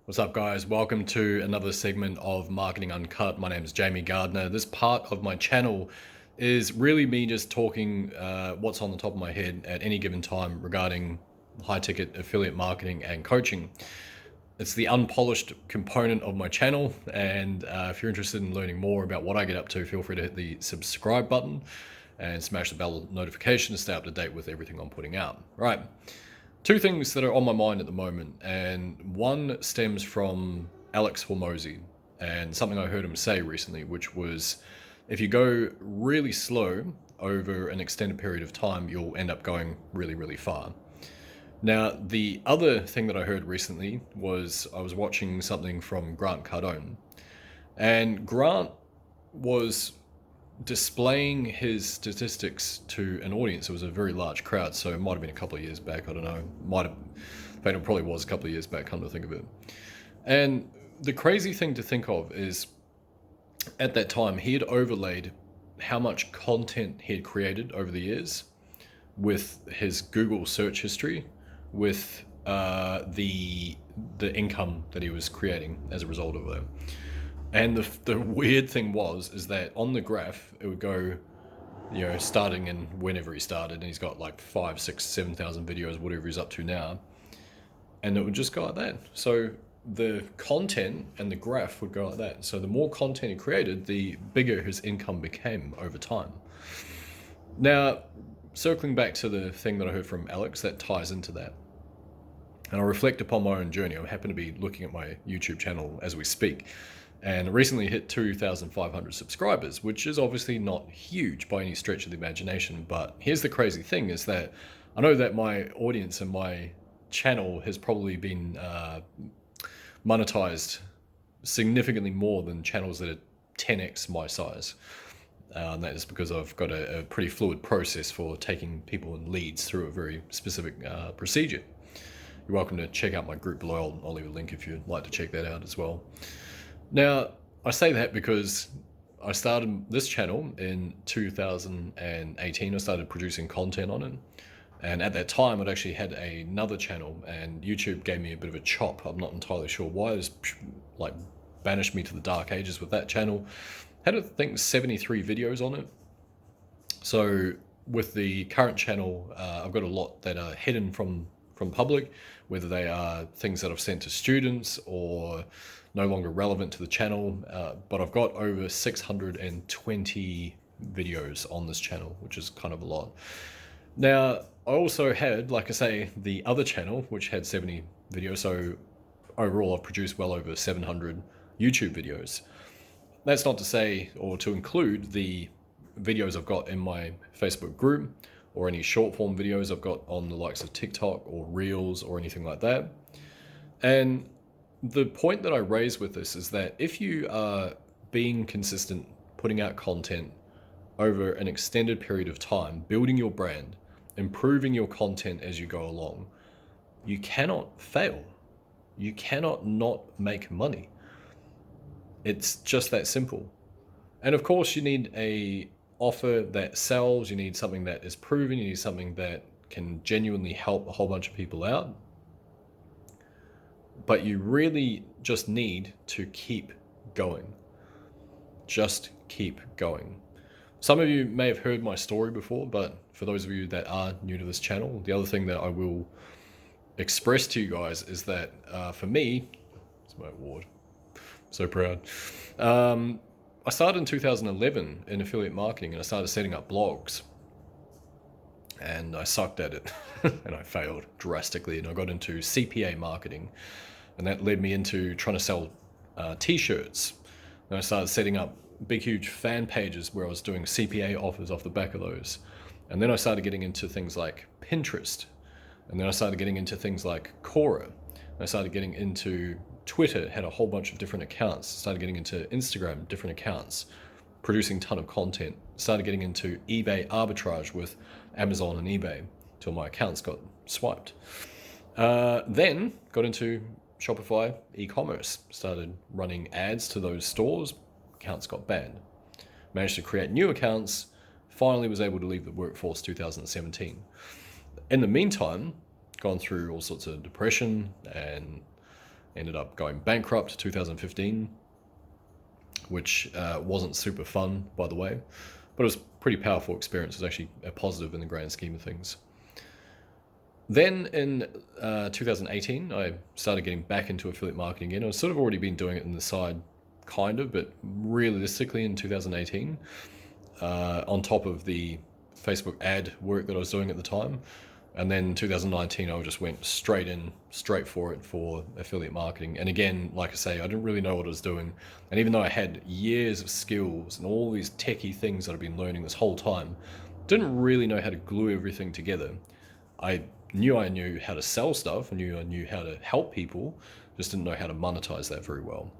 What's up, guys? Welcome to another segment of Marketing Uncut. My name is Jamie Gardner. This part of my channel is really me just talking what's on the top of my head at any given time regarding high-ticket affiliate marketing and coaching. It's the unpolished component of my channel, and if you're interested in learning more about what I get up to, feel free to hit the subscribe button and smash the bell notification to stay up to date with everything I'm putting out. Right. Two things that are on my mind at the moment, and one stems from Alex Hormozi and something I heard him say recently, which was if you go really slow over an extended period of time, you'll end up going really, really far. Now, the other thing that I heard recently was I was watching something from Cardone, and Grant was displaying his statistics to an audience. It was a very large crowd, so it might have been a couple of years back. I don't know. Might have, in fact, it probably was a couple of years back, come to think of it. And the crazy thing to think of is at that time, he had overlaid how much content he had created over the years with his Google search history, with the income that he was creating as a result of it. And the weird thing is that on the graph, it would go, starting in whenever he started, and he's got like 5, 6, 7,000 videos, whatever he's up to now. And it would just go like that. So the content and the graph would go like that. So the more content he created, the bigger his income became over time. Now, circling back to the thing that I heard from Alex, that ties into that. And I reflect upon my own journey. I happen to be looking at my YouTube channel as we speak, and recently hit 2,500 subscribers, which is obviously not huge by any stretch of the imagination. But here's the crazy thing is that I know that my audience and my channel has probably been monetized significantly more than channels that are 10x my size. And that is because I've got a pretty fluid process for taking people and leads through a very specific procedure. You're welcome to check out my group below. I'll leave a link if you'd like to check that out as well. Now, I say that because I started this channel in 2018. I started producing content on it. And at that time, I'd actually had another channel, and YouTube gave me a bit of a chop. I'm not entirely sure why. It was like banished me to the dark ages with that channel. Had, I think, 73 videos on it. So with the current channel, I've got a lot that are hidden from public, whether they are things that I've sent to students or no longer relevant to the channel, but I've got over 620 videos on this channel, which is kind of a lot. Now, I also had, like I say, the other channel, which had 70 videos, so overall I've produced well over 700 YouTube videos. That's not to say, or to include the videos I've got in my Facebook group, or any short form videos I've got on the likes of TikTok or Reels or anything like that. And the point that I raise with this is that if you are being consistent, putting out content over an extended period of time, building your brand, improving your content as you go along, you cannot fail. You cannot not make money. It's just that simple. And of course, you need a offer that sells, you need something that is proven, you need something that can genuinely help a whole bunch of people out. But you really just need to keep going. Just keep going. Some of you may have heard my story before, but for those of you that are new to this channel, the other thing that I will express to you guys is that for me, it's my award. So proud. I started in 2011 in affiliate marketing, and I started setting up blogs. And I sucked at it, and I failed drastically, and I got into CPA marketing. And that led me into trying to sell t-shirts. And I started setting up big, huge fan pages where I was doing CPA offers off the back of those. And then I started getting into things like Pinterest. And then I started getting into things like Quora. I started getting into Twitter, had a whole bunch of different accounts. Started getting into Instagram, different accounts, producing a ton of content. Started getting into eBay arbitrage with Amazon and eBay till my accounts got swiped. Then got into Shopify e-commerce, started running ads to those stores, accounts got banned. Managed to create new accounts, finally was able to leave the workforce 2017. In the meantime, gone through all sorts of depression and Ended up going bankrupt 2015, which wasn't super fun, by the way, but it was a pretty powerful experience. It was actually a positive in the grand scheme of things. Then in 2018, I started getting back into affiliate marketing again. I've sort of already been doing it on the side, kind of, but realistically in 2018, on top of the Facebook ad work that I was doing at the time. And then 2019, I just went straight for it for affiliate marketing. And again, like I say, I didn't really know what I was doing. And even though I had years of skills and all these techie things that I've been learning this whole time, didn't really know how to glue everything together. I knew how to sell stuff, I knew how to help people, just didn't know how to monetize that very well.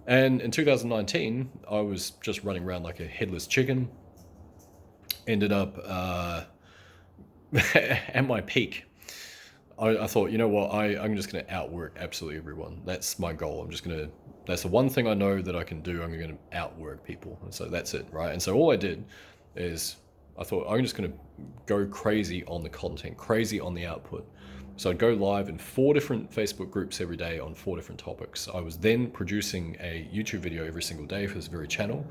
And in 2019, I was just running around like a headless chicken. Ended up at my peak. I thought, you know what, I'm just going to outwork absolutely everyone. That's my goal. That's the one thing I know that I can do. I'm going to outwork people. And so that's it, right? And so all I did is I thought, I'm just going to go crazy on the content, crazy on the output. So I'd go live in 4 different Facebook groups every day on 4 different topics. I was then producing a YouTube video every single day for this very channel.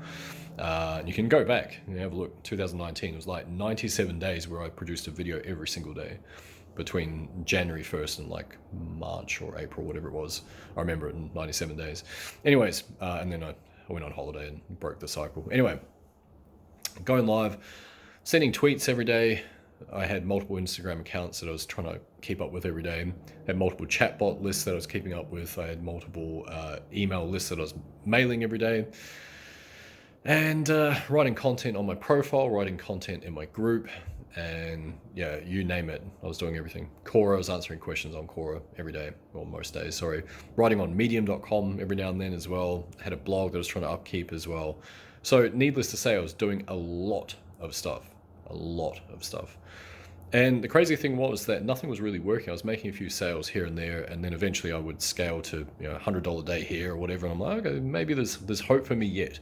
You can go back and have a look. 2019, it was like 97 days where I produced a video every single day between January 1st and like March or April, whatever it was. I remember it in 97 days. Anyways, and then I went on holiday and broke the cycle. Anyway, going live, sending tweets every day. I had multiple Instagram accounts that I was trying to keep up with every day. I had multiple chatbot lists that I was keeping up with. I had multiple email lists that I was mailing every day. And writing content on my profile, writing content in my group, and yeah, you name it. I was doing everything. Quora, I was answering questions on Quora every day, or most days, sorry. Writing on medium.com every now and then as well. I had a blog that I was trying to upkeep as well. So needless to say, I was doing a lot of stuff. And the crazy thing was that nothing was really working. I was making a few sales here and there, and then eventually I would scale to $100 a day here or whatever, and I'm like, okay, maybe there's hope for me yet.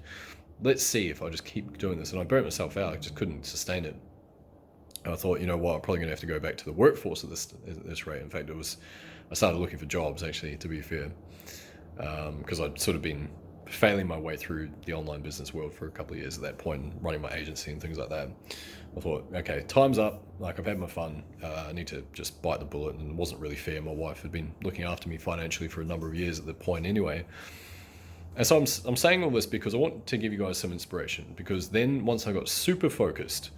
Let's see if I just keep doing this. And I burnt myself out. I just couldn't sustain it. And I thought, you know what, I'm probably going to have to go back to the workforce at this rate. In fact, I started looking for jobs, actually, to be fair, because I'd sort of been failing my way through the online business world for a couple of years at that point, running my agency and things like that. I thought, okay, time's up. Like, I've had my fun. I need to just bite the bullet. And it wasn't really fair. My wife had been looking after me financially for a number of years at that point anyway. And so I'm saying all this because I want to give you guys some inspiration, because then once I got super focused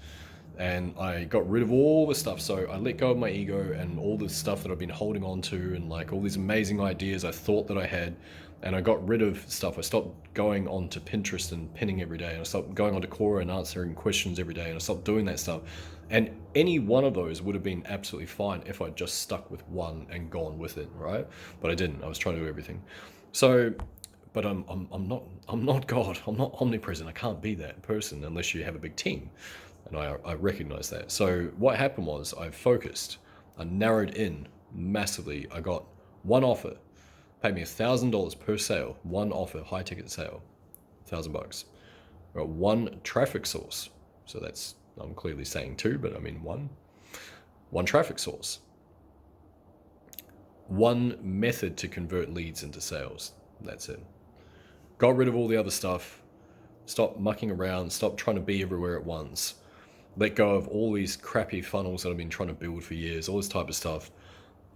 and I got rid of all the stuff, so I let go of my ego and all the stuff that I've been holding on to and like all these amazing ideas I thought that I had, and I got rid of stuff. I stopped going on to Pinterest and pinning every day, and I stopped going on to Quora and answering questions every day, and I stopped doing that stuff. And any one of those would have been absolutely fine if I'd just stuck with one and gone with it, right? But I didn't. I was trying to do everything. So, but I'm not God. I'm not omnipresent. I can't be that person unless you have a big team, and I recognize that. So what happened was I focused. I narrowed in massively. I got one offer. Paid me $1,000 per sale, one offer, high ticket sale, $1,000. Got one traffic source. So that's, I'm clearly saying 2, but I mean one traffic source. One method to convert leads into sales. That's it. Got rid of all the other stuff. Stop mucking around. Stop trying to be everywhere at once. Let go of all these crappy funnels that I've been trying to build for years, all this type of stuff.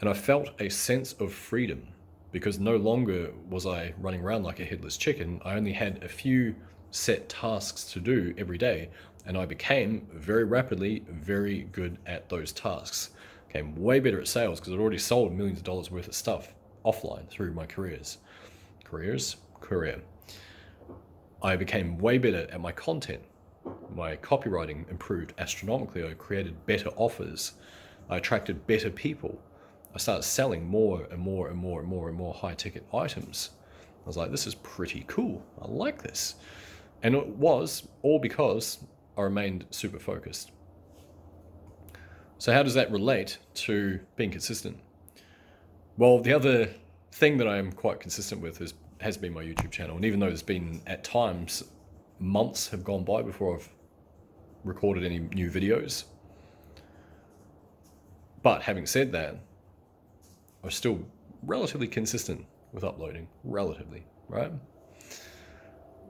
And I felt a sense of freedom, because no longer was I running around like a headless chicken. I only had a few set tasks to do every day, and I became very rapidly very good at those tasks. Became way better at sales because I'd already sold millions of dollars worth of stuff offline through my career. I became way better at my content. My copywriting improved astronomically. I created better offers. I attracted better people. I started selling more and more high ticket items. I was like, this is pretty cool. I like this. And it was all because I remained super focused. So how does that relate to being consistent? Well, the other thing that I am quite consistent with has been my YouTube channel. And even though there's been, at times, months have gone by before I've recorded any new videos. But having said that, I've still relatively consistent with uploading, relatively, right?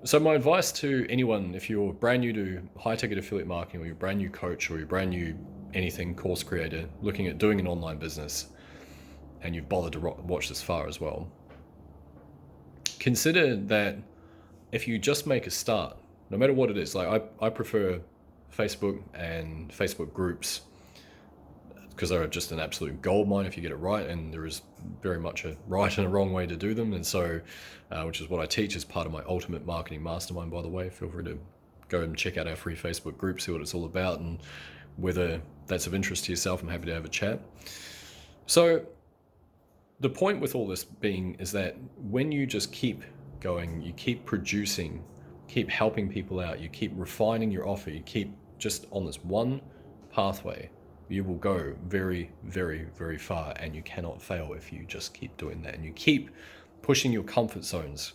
So my advice to anyone, if you're brand new to high-ticket affiliate marketing, or you're brand new coach, or you're brand new anything course creator, looking at doing an online business, and you've bothered to watch this far as well, consider that if you just make a start, no matter what it is, like I prefer Facebook and Facebook groups because they're just an absolute goldmine if you get it right, and there is very much a right and a wrong way to do them. And so, which is what I teach as part of my Ultimate Marketing Mastermind, by the way. Feel free to go and check out our free Facebook group, see what it's all about, and whether that's of interest to yourself, I'm happy to have a chat. So the point with all this being is that when you just keep going, you keep producing, keep helping people out, you keep refining your offer, you keep just on this one pathway, you will go very, very, very far, and you cannot fail if you just keep doing that. And you keep pushing your comfort zones,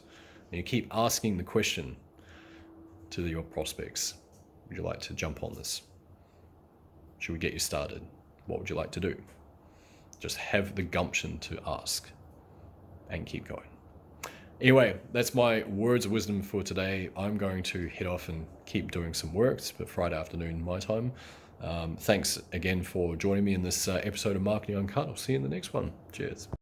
and you keep asking the question to your prospects, would you like to jump on this? Should we get you started? What would you like to do? Just have the gumption to ask and keep going. Anyway, that's my words of wisdom for today. I'm going to head off and keep doing some work. It's Friday afternoon my time. Thanks again for joining me in this episode of Marketing Uncut. I'll see you in the next one. Cheers.